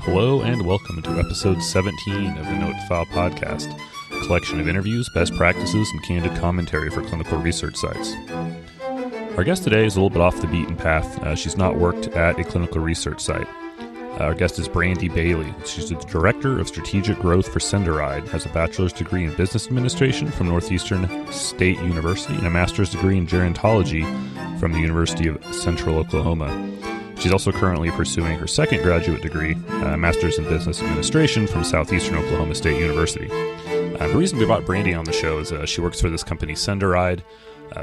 Hello and welcome to episode 17 of the Note to File podcast, a collection of interviews, best practices, and candid commentary for clinical research sites. Our guest today is a little bit off the beaten path. She's not worked at a clinical research site. Our guest is Brandy Bailey. She's the Director of Strategic Growth for SendaRide, has a bachelor's degree in Business Administration from Northeastern State University, and a master's degree in gerontology from the University of Central Oklahoma. She's also currently pursuing her second graduate degree, a master's in Business Administration from Southeastern Oklahoma State University. The reason we brought Brandy on the show is she works for this company, SendaRide.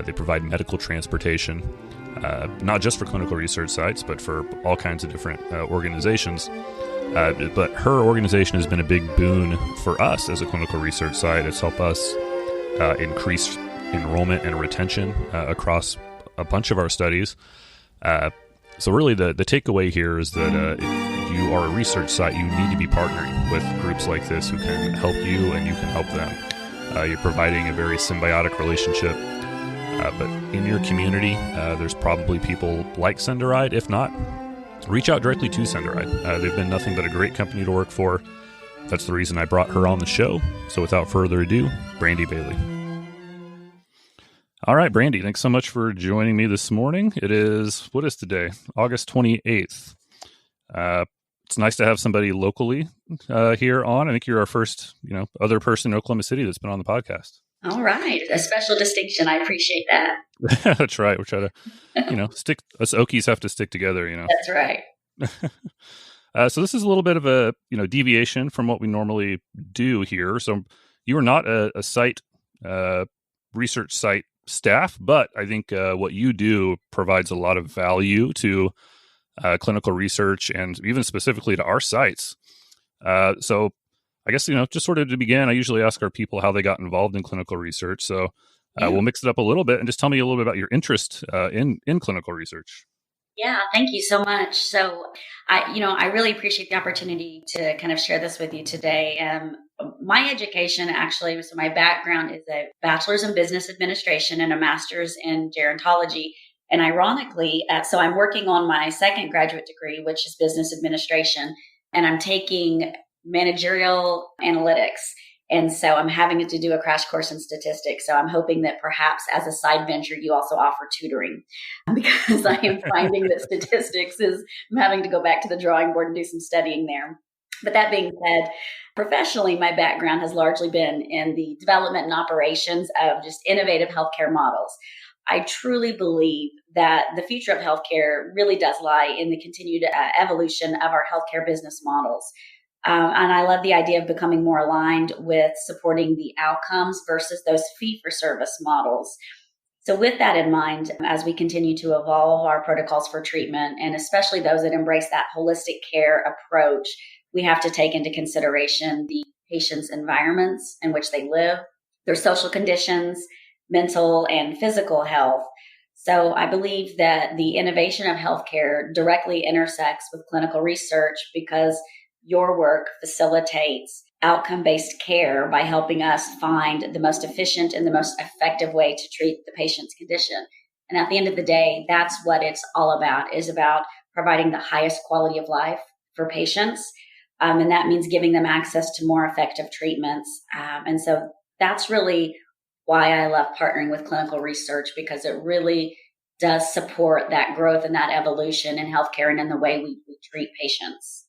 They provide medical transportation, not just for clinical research sites, but for all kinds of different organizations. But her organization has been a big boon for us as a clinical research site. It's helped us increase enrollment and retention across a bunch of our studies. So really the takeaway here is that if you are a research site, you need to be partnering with groups like this who can help you and you can help them. You're providing a very symbiotic relationship. But in your community, there's probably people like SendaRide. If not, reach out directly to SendaRide. They've been nothing but a great company to work for. That's the reason I brought her on the show. So without further ado, Brandy Bailey. All right, Brandy, thanks so much for joining me this morning. What is today? August 28th. It's nice to have somebody locally here on. I think you're our first, other person in Oklahoma City that's been on the podcast. All right. A special distinction. I appreciate that. That's right. We're trying to, us Okies have to stick together, That's right. So this is a little bit of a, deviation from what we normally do here. So you are not a site, research site staff, but I think what you do provides a lot of value to clinical research and even specifically to our sites. So I guess, just sort of to begin, I usually ask our people how they got involved in clinical research. So we'll mix it up a little bit and just tell me a little bit about your interest in clinical research. Yeah, thank you so much. So I really appreciate the opportunity to kind of share this with you today. My education actually, so my background is a bachelor's in Business Administration and a master's in gerontology. And ironically, so I'm working on my second graduate degree, which is Business Administration, and I'm taking managerial analytics. And so I'm having to do a crash course in statistics. So I'm hoping that perhaps as a side venture, you also offer tutoring, because I am finding that statistics I'm having to go back to the drawing board and do some studying there. But that being said, professionally, my background has largely been in the development and operations of just innovative healthcare models. I truly believe that the future of healthcare really does lie in the continued evolution of our healthcare business models. And I love the idea of becoming more aligned with supporting the outcomes versus those fee-for-service models. So with that in mind, as we continue to evolve our protocols for treatment, and especially those that embrace that holistic care approach, we have to take into consideration the patient's environments in which they live, their social conditions, mental and physical health. So I believe that the innovation of healthcare directly intersects with clinical research, because your work facilitates outcome-based care by helping us find the most efficient and the most effective way to treat the patient's condition. And at the end of the day, that's what it's all about, is about providing the highest quality of life for patients. And that means giving them access to more effective treatments. And so that's really why I love partnering with clinical research, because it really does support that growth and that evolution in healthcare and in the way we treat patients.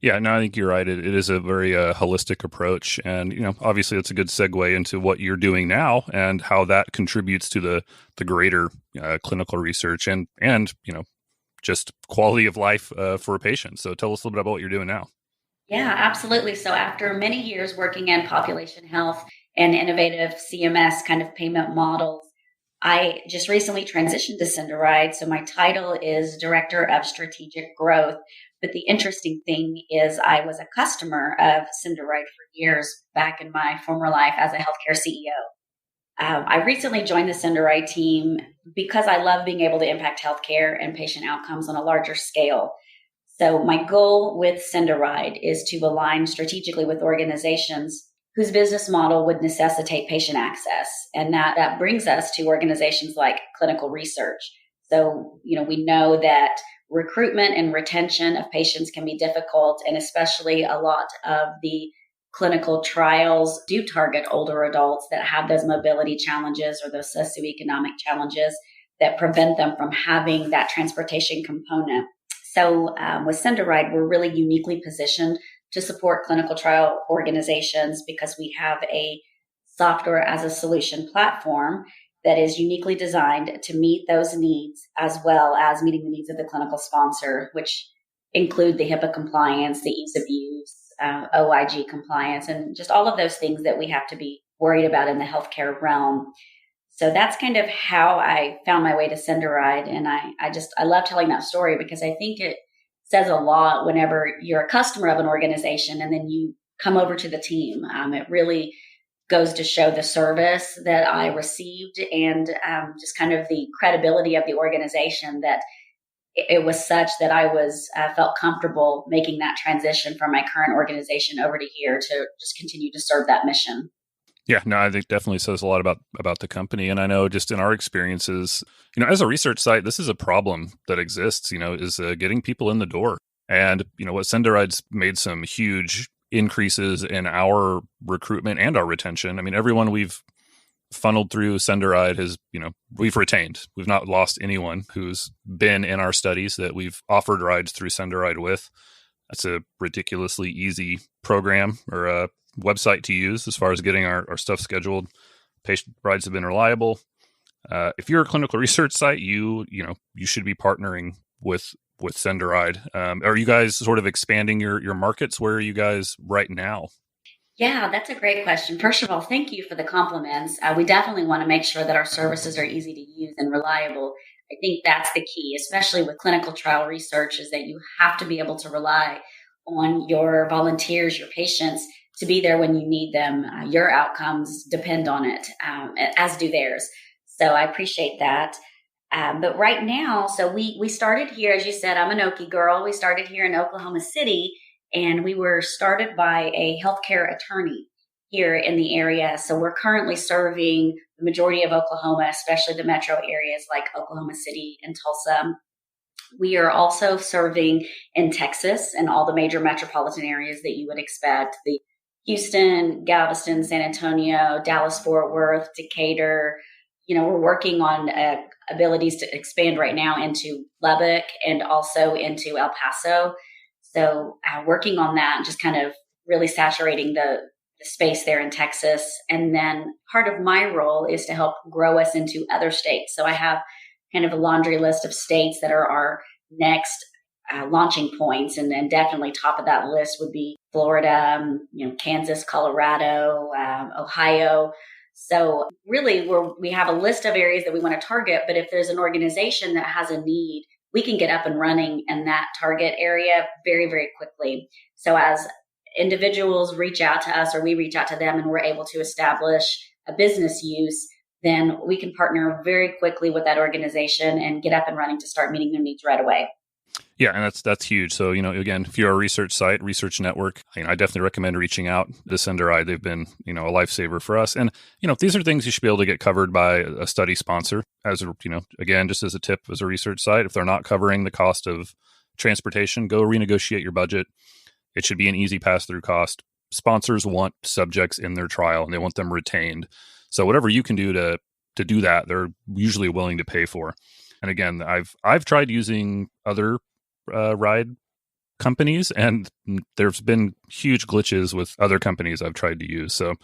Yeah, no, I think you're right. It is a very holistic approach. And, obviously it's a good segue into what you're doing now and how that contributes to the greater clinical research and just quality of life for patients. So tell us a little bit about what you're doing now. Yeah, absolutely. So after many years working in population health and innovative CMS kind of payment models, I just recently transitioned to SendaRide. So my title is Director of Strategic Growth. But the interesting thing is I was a customer of SendaRide for years back in my former life as a healthcare CEO. I recently joined the SendaRide team because I love being able to impact healthcare and patient outcomes on a larger scale. So my goal with SendaRide is to align strategically with organizations whose business model would necessitate patient access. And that brings us to organizations like clinical research. So, we know that recruitment and retention of patients can be difficult, and especially a lot of the clinical trials do target older adults that have those mobility challenges or those socioeconomic challenges that prevent them from having that transportation component. So with SendaRide, we're really uniquely positioned to support clinical trial organizations because we have a software as a solution platform that is uniquely designed to meet those needs, as well as meeting the needs of the clinical sponsor, which include the HIPAA compliance, the ease of use, OIG compliance, and just all of those things that we have to be worried about in the healthcare realm. So that's kind of how I found my way to SendaRide. And I love telling that story because I think it says a lot whenever you're a customer of an organization and then you come over to the team. It really goes to show the service that I received and just kind of the credibility of the organization, that it was such that I was felt comfortable making that transition from my current organization over to here to just continue to serve that mission. Yeah, no, I think definitely says a lot about the company. And I know just in our experiences, as a research site, this is a problem that exists, is getting people in the door. And, what SendaRide's made some huge increases in our recruitment and our retention. I mean, everyone we've funneled through SendaRide has, we've retained. We've not lost anyone who's been in our studies that we've offered rides through SendaRide with. That's a ridiculously easy program or a website to use as far as getting our stuff scheduled. Patient rides have been reliable. If you're a clinical research site, you should be partnering with SendaRide. Are you guys sort of expanding your markets? Where are you guys right now? Yeah, that's a great question. First of all, thank you for the compliments. We definitely want to make sure that our services are easy to use and reliable. I think that's the key, especially with clinical trial research, is that you have to be able to rely on your volunteers, your patients, to be there when you need them. Your outcomes depend on it, as do theirs. So I appreciate that. But right now, so we started here, as you said, I'm an Okie girl. We started here in Oklahoma City, and we were started by a healthcare attorney here in the area. So we're currently serving the majority of Oklahoma, especially the metro areas like Oklahoma City and Tulsa. We are also serving in Texas and all the major metropolitan areas that you would expect: the Houston, Galveston, San Antonio, Dallas, Fort Worth, Decatur. We're working on abilities to expand right now into Lubbock and also into El Paso. So working on that and just kind of really saturating the space there in Texas. And then part of my role is to help grow us into other states. So I have kind of a laundry list of states that are our next launching points. And then definitely top of that list would be Florida, Kansas, Colorado, Ohio. So really we have a list of areas that we want to target, but if there's an organization that has a need, we can get up and running in that target area very, very quickly. So as individuals reach out to us or we reach out to them and we're able to establish a business use, then we can partner very quickly with that organization and get up and running to start meeting their needs right away. Yeah, and that's huge. So, again, if you're a research site, research network, I definitely recommend reaching out to SendaRide. They've been, a lifesaver for us. And, these are things you should be able to get covered by a study sponsor as again, just as a tip as a research site. If they're not covering the cost of transportation, go renegotiate your budget. It should be an easy pass-through cost. Sponsors want subjects in their trial and they want them retained. So whatever you can do to do that, they're usually willing to pay for. And again, I've tried using other ride companies, and there's been huge glitches with other companies I've tried to use. So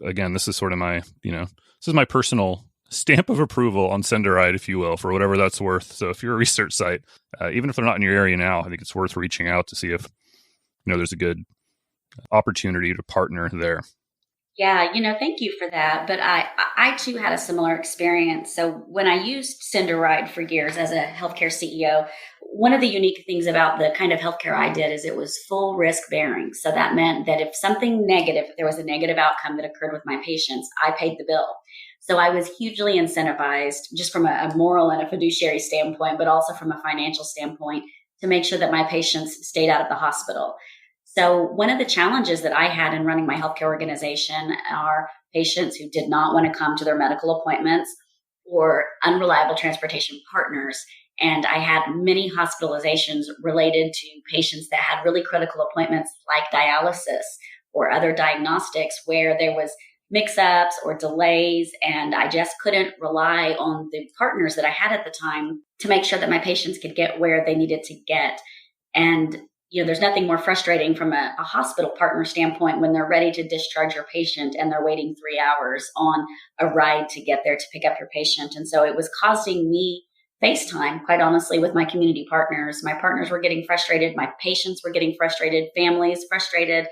again, this is sort of my, this is my personal stamp of approval on SendaRide, if you will, for whatever that's worth. So if you're a research site, even if they're not in your area now, I think it's worth reaching out to see if, there's a good opportunity to partner there. Yeah, thank you for that. But I too had a similar experience. So when I used SendaRide for years as a healthcare CEO, one of the unique things about the kind of healthcare I did is it was full risk bearing. So that meant that if there was a negative outcome that occurred with my patients, I paid the bill. So I was hugely incentivized just from a moral and a fiduciary standpoint, but also from a financial standpoint to make sure that my patients stayed out of the hospital. So one of the challenges that I had in running my healthcare organization are patients who did not want to come to their medical appointments or unreliable transportation partners. And I had many hospitalizations related to patients that had really critical appointments like dialysis or other diagnostics where there was mix-ups or delays. And I just couldn't rely on the partners that I had at the time to make sure that my patients could get where they needed to get. And there's nothing more frustrating from a hospital partner standpoint when they're ready to discharge your patient and they're waiting 3 hours on a ride to get there to pick up your patient. And so it was causing me FaceTime, quite honestly, with my community partners. My partners were getting frustrated. My patients were getting frustrated, families frustrated,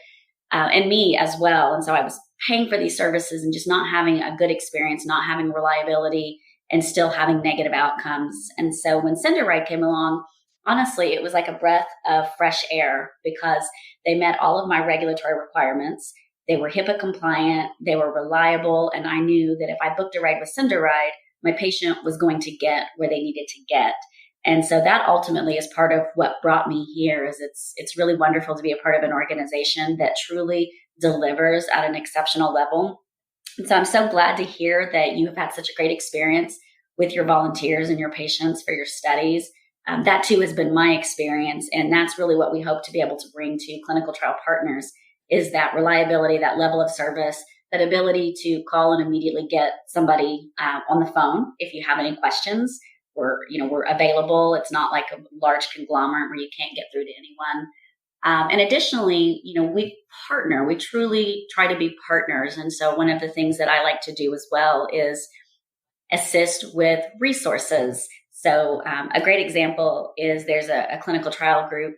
and me as well. And so I was paying for these services and just not having a good experience, not having reliability, and still having negative outcomes. And so when SendaRide came along, honestly, it was like a breath of fresh air because they met all of my regulatory requirements. They were HIPAA compliant, they were reliable, and I knew that if I booked a ride with SendaRide, my patient was going to get where they needed to get. And so that ultimately is part of what brought me here. Is it's really wonderful to be a part of an organization that truly delivers at an exceptional level. And so I'm so glad to hear that you have had such a great experience with your volunteers and your patients for your studies. That too has been my experience. And that's really what we hope to be able to bring to clinical trial partners is that reliability, that level of service, that ability to call and immediately get somebody on the phone if you have any questions. We're available. It's not like a large conglomerate where you can't get through to anyone. And additionally, we truly try to be partners. And so one of the things that I like to do as well is assist with resources. So a great example is there's a clinical trial group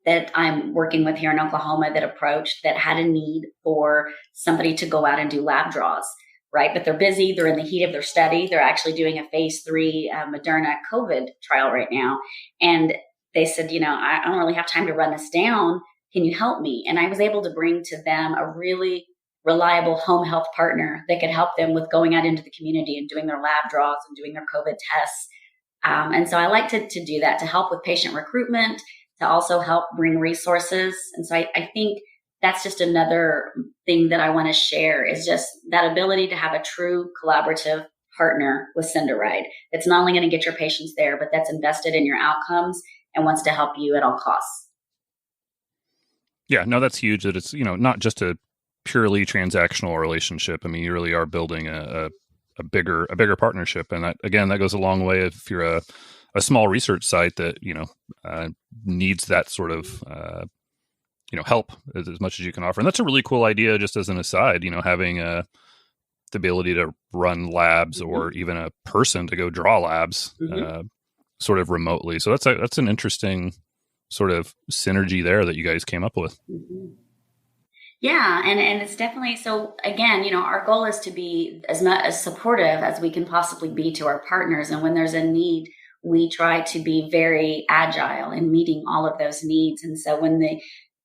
that I'm working with here in Oklahoma that approached that had a need for somebody to go out and do lab draws, right? But they're busy. They're in the heat of their study. They're actually doing a phase 3 Moderna COVID trial right now. And they said, I don't really have time to run this down. Can you help me? And I was able to bring to them a really reliable home health partner that could help them with going out into the community and doing their lab draws and doing their COVID tests. And so I like to do that to help with patient recruitment, to also help bring resources. And so I think that's just another thing that I want to share is just that ability to have a true collaborative partner with SendaRide. That's not only going to get your patients there, but that's invested in your outcomes and wants to help you at all costs. Yeah, no, that's huge that it's, not just a purely transactional relationship. I mean, you really are building a bigger partnership. And that, again, that goes a long way if you're a small research site that, needs that sort of, help as much as you can offer. And that's a really cool idea, just as an aside, having the ability to run labs or even a person to go draw labs sort of remotely. So that's an interesting sort of synergy there that you guys came up with. Yeah. And it's definitely, so again, our goal is to be as supportive as we can possibly be to our partners. And when there's a need, we try to be very agile in meeting all of those needs. And so when the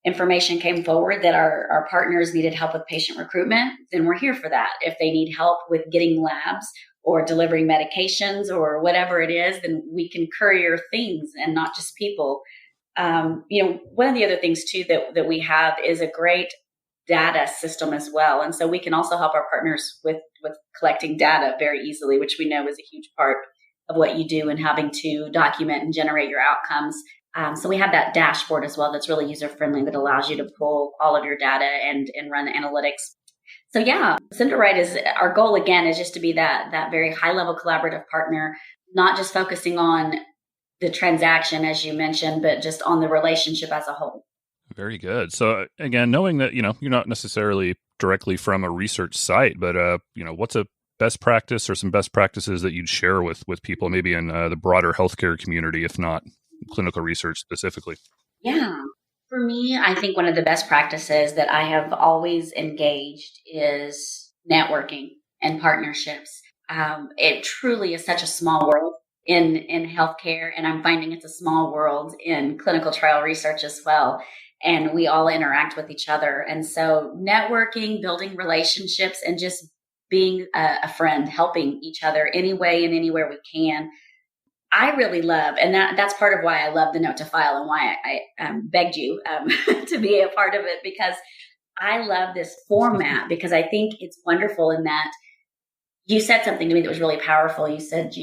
information came forward that our partners needed help with patient recruitment, then we're here for that. If they need help with getting labs or delivering medications or whatever it is, then we can courier things and not just people. One of the other things too that we have is a great data system as well. And so we can also help our partners with collecting data very easily, which we know is a huge part of what you do and having to document and generate your outcomes. So we have that dashboard as well that's really user-friendly that allows you to pull all of your data and run the analytics. So yeah, SendaRide is our goal again is just to be that very high-level collaborative partner, not just focusing on the transaction as you mentioned, but just on the relationship as a whole. Very good. So again, knowing that, you're not necessarily directly from a research site, but, what's a best practice or some best practices that you'd share with people maybe in the broader healthcare community, if not clinical research specifically? Yeah. For me, I think one of the best practices that I have always engaged is networking and partnerships. It truly is such a small world in healthcare, and I'm finding it's a small world in clinical trial research as well. And we all interact with each other. And so networking, building relationships, and just being a friend, helping each other any way and anywhere we can. I really love, and that's part of why I love the Note to File and why I begged you to be a part of it, because I love this format because I think it's wonderful in that you said something to me that was really powerful. You said,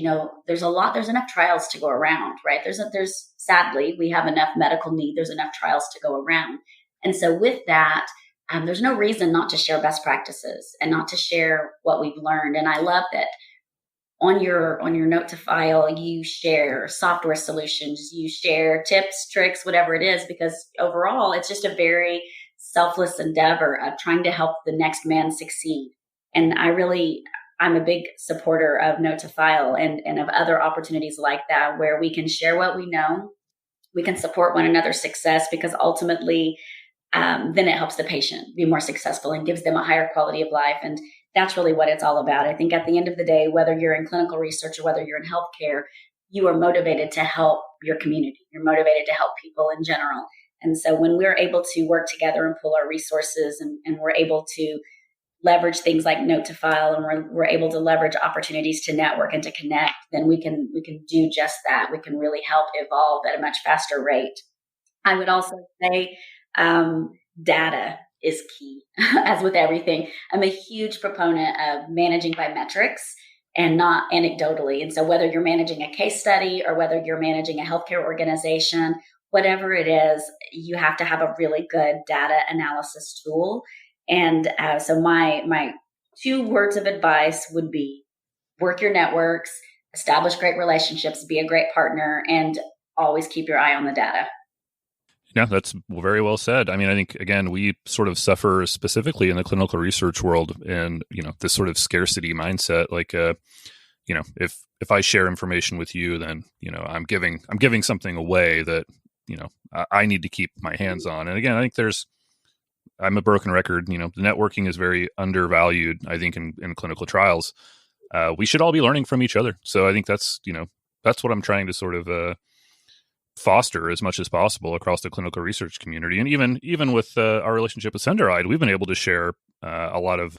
there's enough trials to go around, right? There's sadly, we have enough medical need. There's enough trials to go around. And so with that, there's no reason not to share best practices and not to share what we've learned. And I love that on your note to file, you share software solutions, you share tips, tricks, whatever it is, because overall, it's just a very selfless endeavor of trying to help the next man succeed. And I'm a big supporter of Note to File and of other opportunities like that, where we can share what we know, we can support one another's success, because ultimately, then it helps the patient be more successful and gives them a higher quality of life. And that's really what it's all about. I think at the end of the day, whether you're in clinical research or whether you're in healthcare, you are motivated to help your community. You're motivated to help people in general. And so when we're able to work together and pool our resources and we're able to leverage things like Note to File, and we're able to leverage opportunities to network and to connect, then we can do just that. We can really help evolve at a much faster rate. I would also say data is key, as with everything. I'm a huge proponent of managing by metrics and not anecdotally. And so whether you're managing a case study or whether you're managing a healthcare organization, whatever it is, you have to have a really good data analysis tool. And so my 2 words of advice would be: work your networks, establish great relationships, be a great partner, and always keep your eye on the data. Yeah, that's very well said. I mean, I think, again, we sort of suffer specifically in the clinical research world and, this sort of scarcity mindset. Like, if I share information with you, then, I'm giving something away that, I need to keep my hands on. And again, I think I'm a broken record. The networking is very undervalued, I think, in clinical trials. We should all be learning from each other. So I think that's what I'm trying to sort of foster as much as possible across the clinical research community. And even with our relationship with SendaRide, we've been able to share a lot of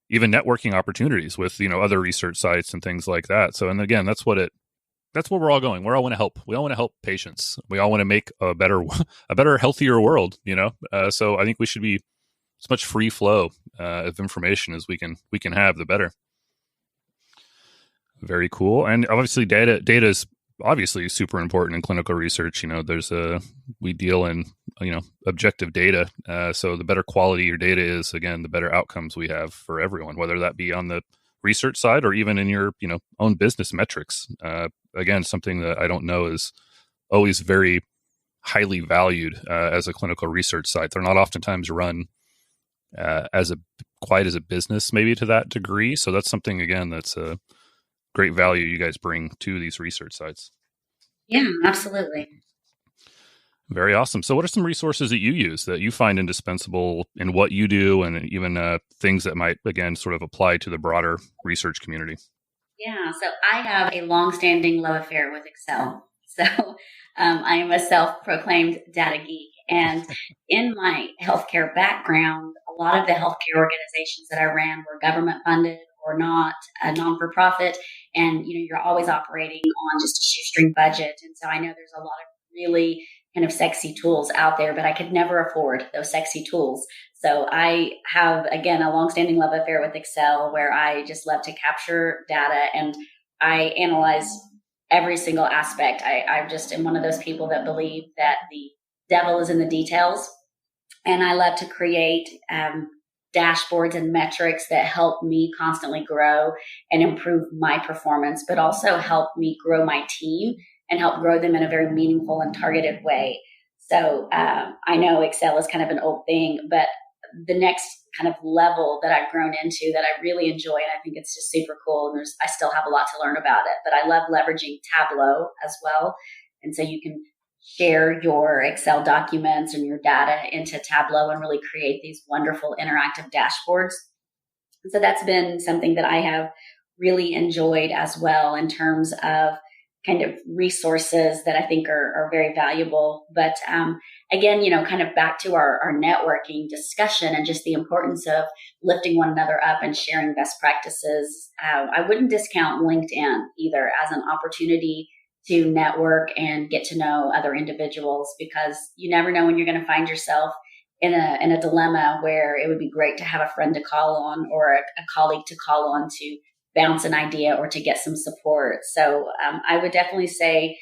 even networking opportunities with, other research sites and things like that. So, and again, that's where we're all going. We all want to help. We all want to help patients. We all want to make a better, healthier world, so I think we should be as much free flow of information as we can have, the better. Very cool. And obviously data is obviously super important in clinical research. We deal in, objective data. So the better quality your data is, again, the better outcomes we have for everyone, whether that be on the research side or even in your, own business metrics. Again, something that I don't know is always very highly valued as a clinical research site. They're not oftentimes run quite as a business, maybe to that degree. So that's something, again, that's a great value you guys bring to these research sites. Yeah, absolutely. Very awesome. So what are some resources that you use that you find indispensable in what you do, and even things that might, again, sort of apply to the broader research community? Yeah, so I have a longstanding love affair with Excel. So I am a self-proclaimed data geek. And in my healthcare background, a lot of the healthcare organizations that I ran were government funded or not, a non-for-profit. And, you're always operating on just a shoestring budget. And so I know there's a lot of really kind of sexy tools out there, but I could never afford those sexy tools. So I have, again, a longstanding love affair with Excel, where I just love to capture data and I analyze every single aspect. I just am one of those people that believe that the devil is in the details. And I love to create dashboards and metrics that help me constantly grow and improve my performance, but also help me grow my team and help grow them in a very meaningful and targeted way. So I know Excel is kind of an old thing, but the next kind of level that I've grown into that I really enjoy, and I think it's just super cool, and I still have a lot to learn about it, but I love leveraging Tableau as well. And so you can share your Excel documents and your data into Tableau and really create these wonderful interactive dashboards. So that's been something that I have really enjoyed as well in terms of kind of resources that I think are very valuable. But again, kind of back to our networking discussion and just the importance of lifting one another up and sharing best practices. I wouldn't discount LinkedIn either as an opportunity to network and get to know other individuals, because you never know when you're going to find yourself in a dilemma where it would be great to have a friend to call on or a colleague to call on to bounce an idea or to get some support. So I would definitely say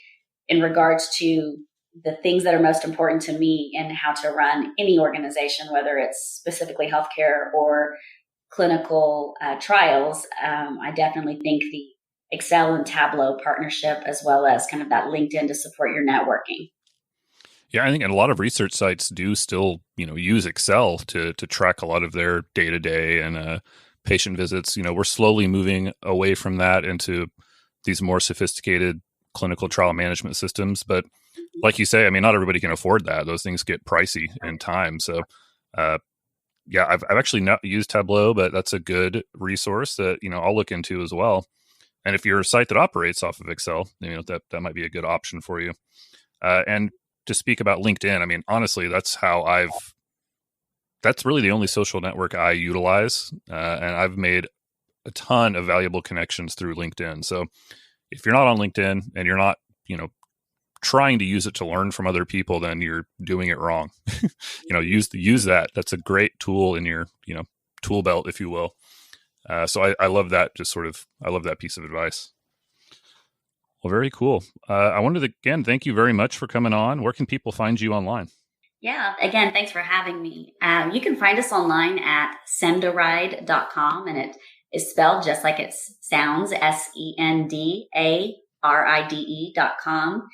in regards to the things that are most important to me and how to run any organization, whether it's specifically healthcare or clinical trials, I definitely think the Excel and Tableau partnership, as well as kind of that LinkedIn to support your networking. Yeah, I think a lot of research sites do still, use Excel to track a lot of their day-to-day and patient visits. We're slowly moving away from that into these more sophisticated clinical trial management systems. But like you say, I mean, not everybody can afford that. Those things get pricey in time. So, I've actually not used Tableau, but that's a good resource that, I'll look into as well. And if you're a site that operates off of Excel, that might be a good option for you. And to speak about LinkedIn, I mean, honestly, that's really the only social network I utilize. And I've made a ton of valuable connections through LinkedIn. So if you're not on LinkedIn and you're not, trying to use it to learn from other people, then you're doing it wrong. Use that. That's a great tool in your, tool belt, if you will. So I love that. I love that piece of advice. Well, very cool. I wanted to, again, thank you very much for coming on. Where can people find you online? Yeah, again, thanks for having me. You can find us online at SendaRide.com, and it is spelled just like it sounds, SendaRide.com.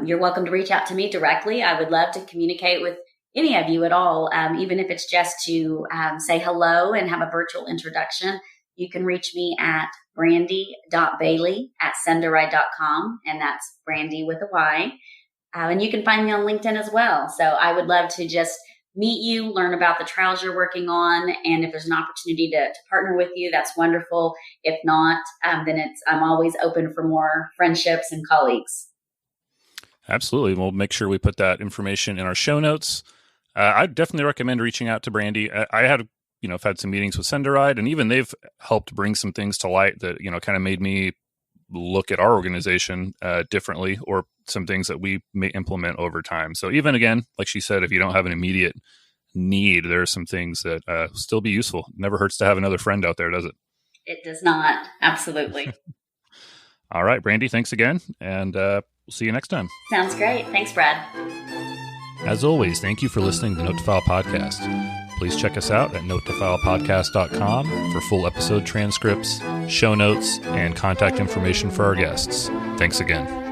You're welcome to reach out to me directly. I would love to communicate with any of you at all, even if it's just to say hello and have a virtual introduction. You can reach me at brandy.bailey@sendaride.com, and that's Brandy with a Y. And you can find me on LinkedIn as well. So I would love to just meet you, learn about the trials you're working on, and if there's an opportunity to partner with you, that's wonderful. If not, then I'm always open for more friendships and colleagues. Absolutely. We'll make sure we put that information in our show notes. I'd definitely recommend reaching out to Brandy. I've had some meetings with SendaRide, and even they've helped bring some things to light that, kind of made me look at our organization differently, or some things that we may implement over time. So even, again, like she said, if you don't have an immediate need, there are some things that still be useful. Never hurts to have another friend out there, does it? It does not. Absolutely. All right, Brandy, thanks again. And we'll see you next time. Sounds great. Thanks, Brad. As always, thank you for listening to the Note to File podcast. Please check us out at notetofilepodcast.com for full episode transcripts, show notes, and contact information for our guests. Thanks again.